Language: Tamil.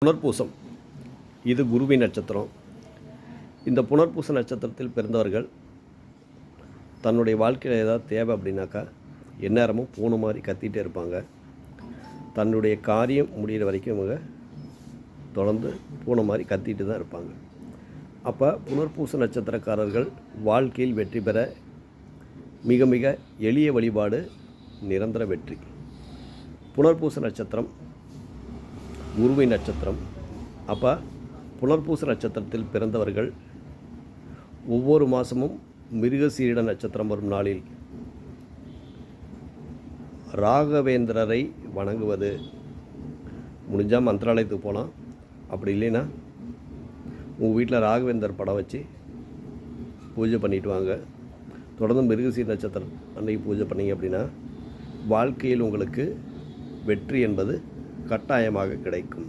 புனர்பூசம் இது குருவின் நட்சத்திரம். இந்த புனர்பூச நட்சத்திரத்தில் பிறந்தவர்கள் தன்னுடைய வாழ்க்கையில் ஏதாவது தேவை அப்படின்னாக்கா எந்நேரமும் பூனை மாதிரி கத்திகிட்டே இருப்பாங்க. தன்னுடைய காரியம் முடிகிற வரைக்கும் இவங்க தொடர்ந்து பூனை மாதிரி கத்திட்டு தான் இருப்பாங்க. அப்போ புனர்பூச நட்சத்திரக்காரர்கள் வாழ்க்கையில் வெற்றி பெற மிக மிக எளிய வழிபாடு நிரந்தர வெற்றி. புனர்பூச நட்சத்திரம் குருவின் நட்சத்திரம். அப்போ புனர்பூச நட்சத்திரத்தில் பிறந்தவர்கள் ஒவ்வொரு மாதமும் மிருகசீரிட நட்சத்திரம் வரும் நாளில் ராகவேந்திரரை வணங்குவது. முடிஞ்சால் மந்திராலயத்துக்கு போகலாம். அப்படி இல்லைன்னா உங்கள் வீட்டில் ராகவேந்தர் படம் வச்சு பூஜை பண்ணிட்டு வாங்க. தொடர்ந்து மிருகசீரிட நட்சத்திரம் அன்றைக்கி பூஜை பண்ணிங்க அப்படின்னா வாழ்க்கையில் உங்களுக்கு வெற்றி என்பது கட்டாயமாக கிடைக்கும்.